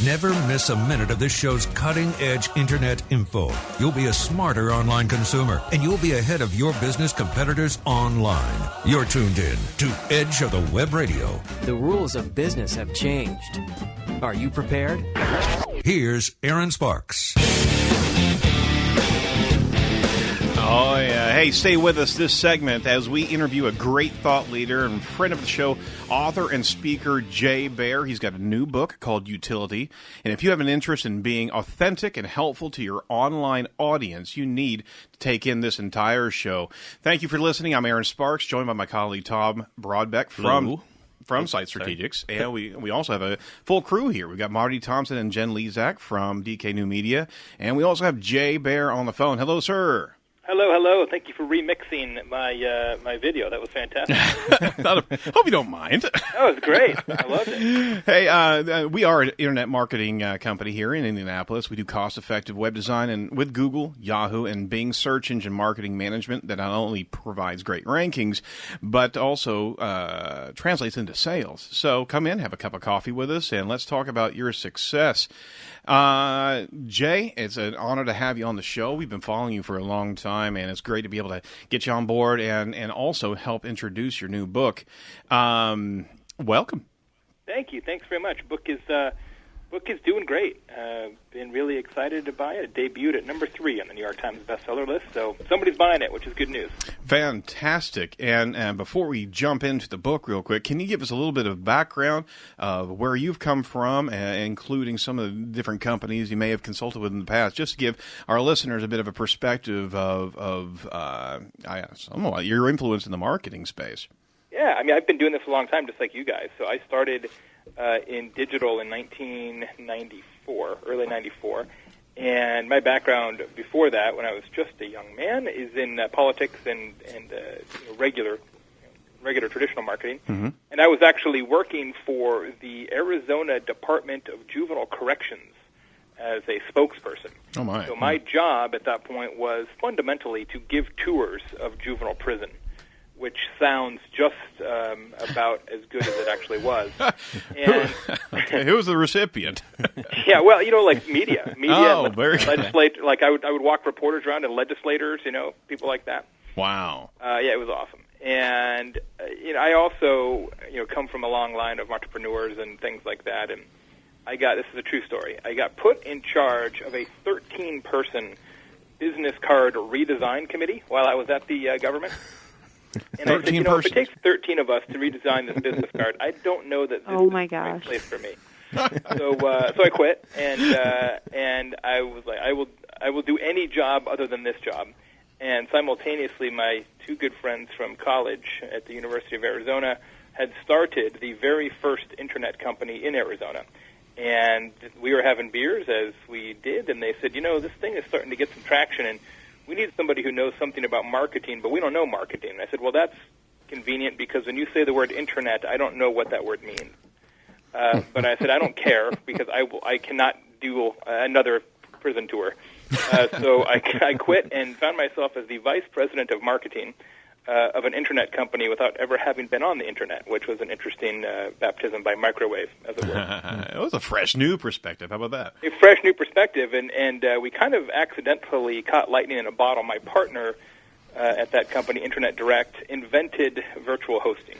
Never miss a minute of this show's cutting-edge internet info. You'll be a smarter online consumer, and you'll be ahead of your business competitors online. You're tuned in to Edge of the Web Radio. The rules of business have changed. Are you prepared? Here's Aaron Sparks. Oh, yeah. Hey, stay with us this segment as we interview a great thought leader and friend of the show, author and speaker Jay Baer. He's got a new book called Youtility. And if you have an interest in being authentic and helpful to your online audience, you need to take in this entire show. Thank you for listening. I'm Aaron Sparks, joined by my colleague Tom Broadbeck from Site Strategics. And we also have a full crew here. We've got Marty Thompson and Jen Lezak from DK New Media. And we also have Jay Baer on the phone. Hello, sir. Hello. Thank you for remixing my video. That was fantastic. Hope you don't mind. That was great. I loved it. Hey, we are an internet marketing company here in Indianapolis. We do cost-effective web design and with Google, Yahoo, and Bing search engine marketing management that not only provides great rankings, but also translates into sales. So come in, have a cup of coffee with us, and let's talk about your success. Jay, it's an honor to have you on the show. We've been following you for a long time, and it's great to be able to get you on board and also help introduce your new book. Welcome. Thank you. Thanks very much. Book is doing great. Been really excited to buy it. It debuted at number 3 on the New York Times bestseller list, so somebody's buying it, which is good news. Fantastic. And before we jump into the book real quick, can you give us a little bit of background of where you've come from, including some of the different companies you may have consulted with in the past, just to give our listeners a bit of a perspective of your influence in the marketing space? Yeah, I mean, I've been doing this a long time, just like you guys. So I started in digital in 1994, early 94. And my background before that, when I was just a young man, is in politics and regular traditional marketing. Mm-hmm. And I was actually working for the Arizona Department of Juvenile Corrections as a spokesperson. Oh, my. So my job at that point was fundamentally to give tours of juvenile prison, which sounds just about as good as it actually was. And who was the recipient? Yeah, well, like media. Oh, very good. Like I would walk reporters around and legislators, people like that. Wow. Yeah, it was awesome. And I also come from a long line of entrepreneurs and things like that. And this is a true story. I got put in charge of a 13-person business card redesign committee while I was at the government. And I said, if it takes 13 of us to redesign this business card, I don't know that this is the right place for me. So I quit, and I was like, I will do any job other than this job. And simultaneously, my two good friends from college at the University of Arizona had started the very first internet company in Arizona. And we were having beers as we did, and they said, this thing is starting to get some traction, and we need somebody who knows something about marketing, but we don't know marketing. And I said, well, that's convenient because when you say the word internet, I don't know what that word means. But I said, I don't care because I cannot do another prison tour. So I quit and found myself as the vice president of marketing of an internet company without ever having been on the internet, which was an interesting baptism by microwave, as it were. It was a fresh new perspective. How about that? A fresh new perspective, and we kind of accidentally caught lightning in a bottle. My partner at that company, Internet Direct, invented virtual hosting,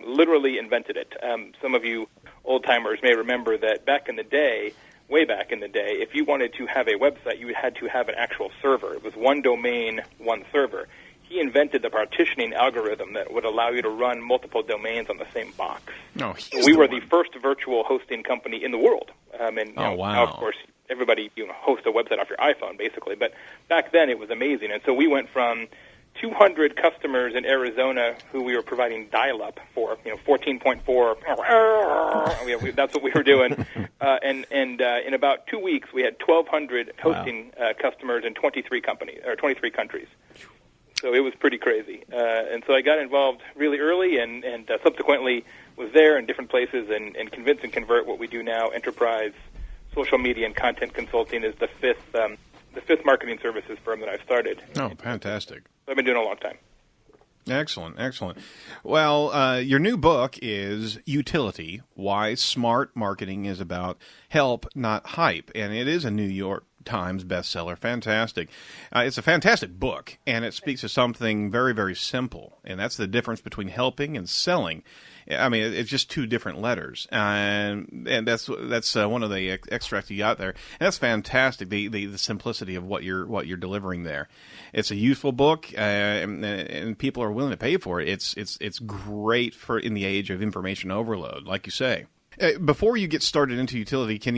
literally invented it. Some of you old-timers may remember that back in the day, way back in the day, if you wanted to have a website, you had to have an actual server. It was one domain, one server. He invented the partitioning algorithm that would allow you to run multiple domains on the same box. Oh, we were the first virtual hosting company in the world. Wow. Now, of course, everybody hosts a website off your iPhone, basically. But back then, it was amazing. And so we went from 200 customers in Arizona who we were providing dial-up for, 14.4. That's what we were doing. And in about 2 weeks, we had 1,200 hosting customers in 23 countries. So it was pretty crazy. And so I got involved really early and subsequently was there in different places and Convince and Convert, what we do now, enterprise, social media, and content consulting is the fifth marketing services firm that I've started. Oh, fantastic. So I've been doing it a long time. Excellent, excellent. Well, your new book is Youtility, Why Smart Marketing is About Help, Not Hype, and it is a New York Times bestseller. Fantastic. It's a fantastic book, and it speaks to something very, very simple, and that's the difference between helping and selling. I mean, it's just two different letters, and that's one of the extracts you got there, and that's fantastic. The simplicity of what you're delivering there. It's a useful book, and people are willing to pay for it. It's great for in the age of information overload, like you say. Before you get started into Youtility, can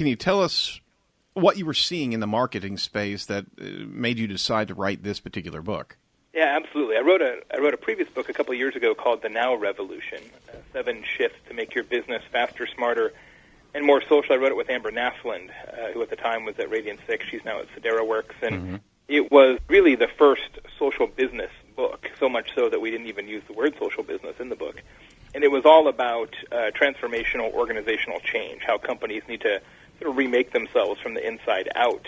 you tell us what you were seeing in the marketing space that made you decide to write this particular book? Yeah, absolutely. I wrote a previous book a couple of years ago called The Now Revolution, 7 Shifts to Make Your Business Faster, Smarter, and More Social. I wrote it with Amber Naslund, who at the time was at Radiant 6. She's now at Sedera Works. And it was really the first social business book, so much so that we didn't even use the word social business in the book. And it was all about transformational organizational change, how companies need to sort of remake themselves from the inside out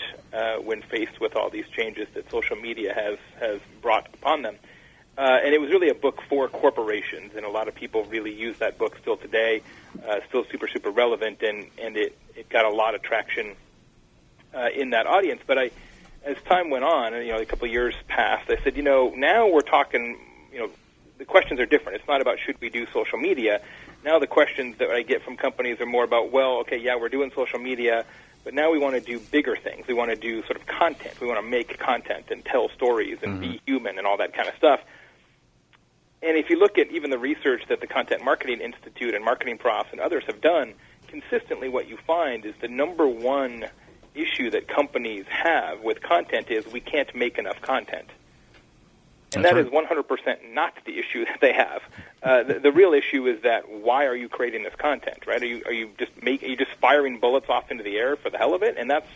when faced with all these changes that social media has brought upon them. And it was really a book for corporations, and a lot of people really use that book still today, still super, super relevant, and it got a lot of traction in that audience. But as time went on, and a couple of years passed, I said, now we're talking, the questions are different. It's not about should we do social media. Now the questions that I get from companies are more about, well, okay, yeah, we're doing social media, but now we want to do bigger things. We want to do sort of content. We want to make content and tell stories and be human and all that kind of stuff. And if you look at even the research that the Content Marketing Institute and Marketing Profs and others have done, consistently what you find is the number one issue that companies have with content is we can't make enough content. And that is 100% not the issue that they have. The real issue is that why are you creating this content, right? Are you just firing bullets off into the air for the hell of it? And that's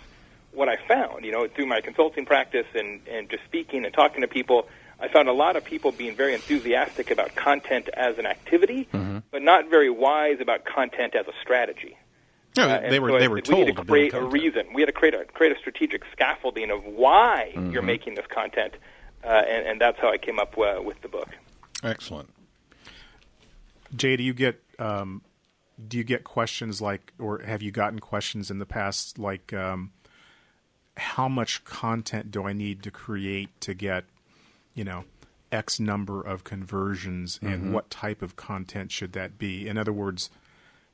what I found, through my consulting practice and just speaking and talking to people. I found a lot of people being very enthusiastic about content as an activity, but not very wise about content as a strategy. No, they were told we had to create a reason. We had to create a strategic scaffolding of why you're making this content. And that's how I came up with the book. Excellent. Jay, do you get questions like, or have you gotten questions in the past like, how much content do I need to create to get, X number of conversions, and what type of content should that be? In other words,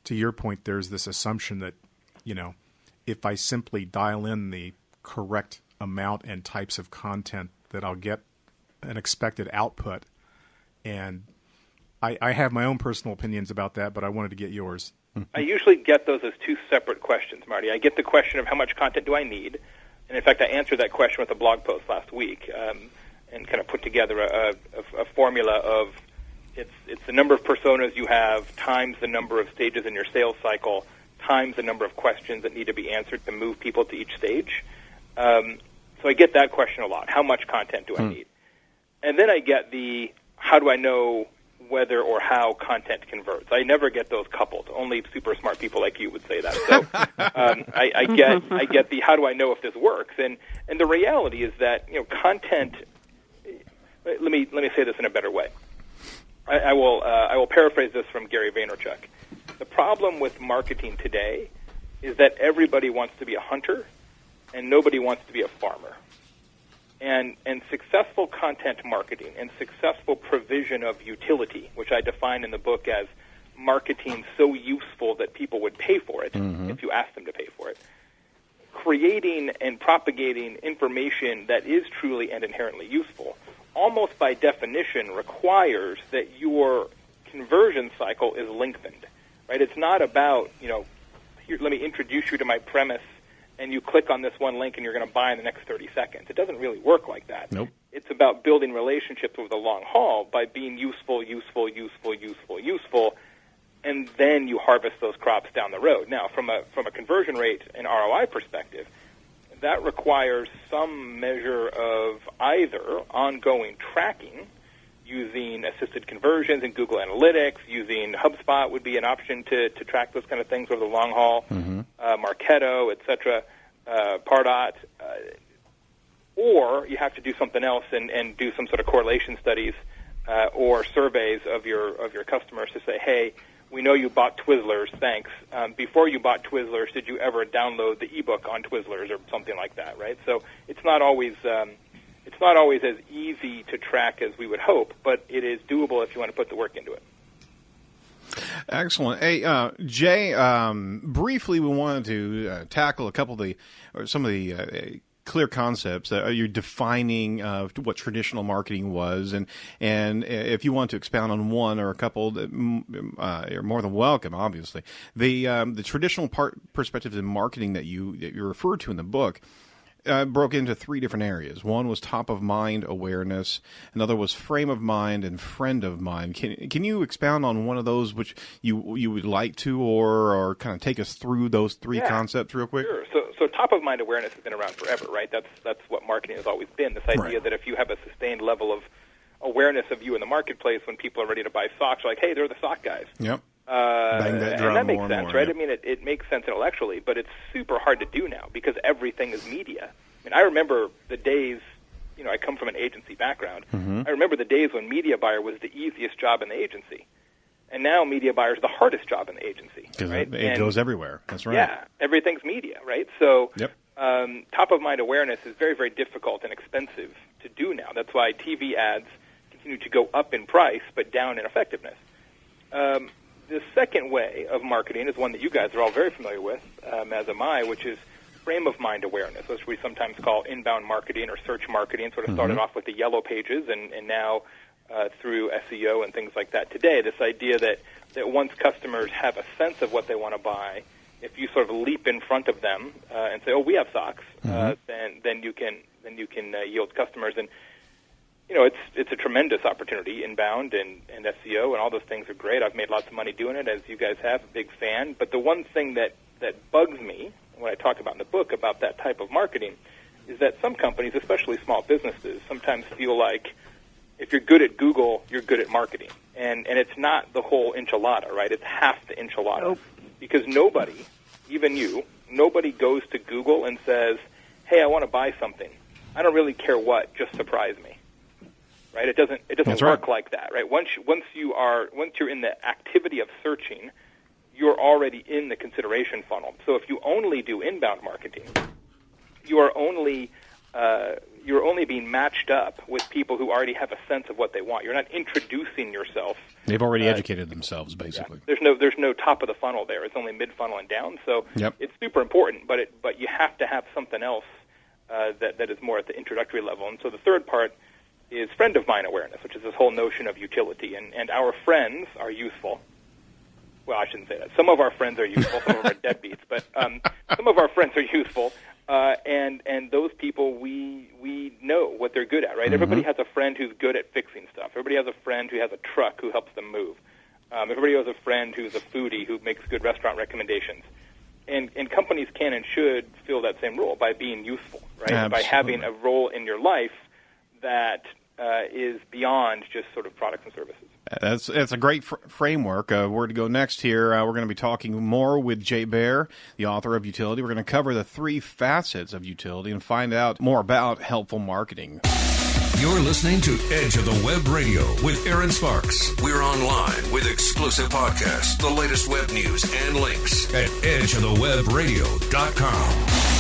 to your point, there's this assumption that, if I simply dial in the correct amount and types of content, that I'll get an expected output. And I have my own personal opinions about that, but I wanted to get yours. I usually get those as two separate questions, Marty. I get the question of how much content do I need? And in fact, I answered that question with a blog post last week and kind of put together a formula of it's the number of personas you have times the number of stages in your sales cycle times the number of questions that need to be answered to move people to each stage. So I get that question a lot. How much content do I need? And then I get the how do I know whether or how content converts? I never get those coupled. Only super smart people like you would say that. So I get the how do I know if this works? And the reality is that content. Let me say this in a better way. I will paraphrase this from Gary Vaynerchuk. The problem with marketing today is that everybody wants to be a hunter and nobody wants to be a farmer. And successful content marketing and successful provision of utility, which I define in the book as marketing so useful that people would pay for it if you asked them to pay for it, creating and propagating information that is truly and inherently useful, almost by definition requires that your conversion cycle is lengthened. Right? It's not about, here, let me introduce you to my premise, and you click on this one link and you're going to buy in the next 30 seconds. It doesn't really work like that. Nope. It's about building relationships over the long haul by being useful, and then you harvest those crops down the road. Now, from a conversion rate and ROI perspective, that requires some measure of either ongoing tracking using assisted conversions in Google Analytics, using HubSpot would be an option to track those kind of things over the long haul, Marketo, et cetera, Pardot. or you have to do something else and do some sort of correlation studies or surveys of your customers to say, hey, we know you bought Twizzlers, thanks. Before you bought Twizzlers, did you ever download the ebook on Twizzlers or something like that, right? So it's not always as easy to track as we would hope, but it is doable if you want to put the work into it. Excellent. Hey, Jay, briefly we wanted to tackle a couple of some of the clear concepts that you're defining what traditional marketing was, and if you want to expound on one or a couple, you're more than welcome. Obviously, the traditional perspectives in marketing that you refer to in the book broke into three different areas. One was top of mind awareness, another was frame of mind, and friend of mind. Can you expound on one of those which you would like to, or kind of take us through those three concepts real quick? Sure. So top of mind awareness has been around forever, right? That's what marketing has always been. This idea that if you have a sustained level of awareness of you in the marketplace, when people are ready to buy socks, you're like, hey, they're the sock guys. Yep. Bang that drum, and that makes more sense, and more, right? yep. I mean, it makes sense intellectually, but it's super hard to do now because everything is media. I mean, I remember the days, I come from an agency background. Mm-hmm. I remember the days when media buyer was the easiest job in the agency. And now media buyer is the hardest job in the agency. Because right? it goes everywhere. That's right. Yeah, everything's media, right? So yep. Top of mind awareness is very, very difficult and expensive to do now. That's why TV ads continue to go up in price but down in effectiveness. The second way of marketing is one that you guys are all very familiar with, as am I, which is frame of mind awareness, which we sometimes call inbound marketing or search marketing. Sort of started off with the yellow pages and now through SEO and things like that today, this idea that once customers have a sense of what they want to buy, if you sort of leap in front of them and say, oh, we have socks, then you can yield customers. And it's a tremendous opportunity, inbound and SEO, and all those things are great. I've made lots of money doing it, as you guys have, a big fan. But the one thing that bugs me when I talk about in the book about that type of marketing is that some companies, especially small businesses, sometimes feel like if you're good at Google, you're good at marketing. And it's not the whole enchilada, right? It's half the enchilada. Nope. Because nobody, even you, nobody goes to Google and says, hey, I want to buy something. I don't really care what, just surprise me. Right? It doesn't work like that, right? Once you're in the activity of searching, you're already in the consideration funnel. So if you only do inbound marketing, you're only being matched up with people who already have a sense of what they want. You're not introducing yourself. They've already educated themselves, basically. Yeah. There's no top of the funnel there. It's only mid funnel and down. So It's super important, but you have to have something else that is more at the introductory level. And so the third part is friend of mind awareness, which is this whole notion of utility. And our friends are useful. Well, I shouldn't say that. Some of our friends are useful. Some of them are deadbeats. But some of our friends are useful. And those people, we know what they're good at, right? Mm-hmm. Everybody has a friend who's good at fixing stuff. Everybody has a friend who has a truck who helps them move. Everybody has a friend who's a foodie who makes good restaurant recommendations. And companies can and should fill that same role by being useful, right? Absolutely. By having a role in your life that is beyond just sort of products and services. That's a great framework. Where to go next here, we're going to be talking more with Jay Baer, the author of Youtility. We're going to cover the three facets of Youtility and find out more about helpful marketing. You're listening to Edge of the Web Radio with Aaron Sparks. We're online with exclusive podcasts, the latest web news, and links at edgeofthewebradio.com.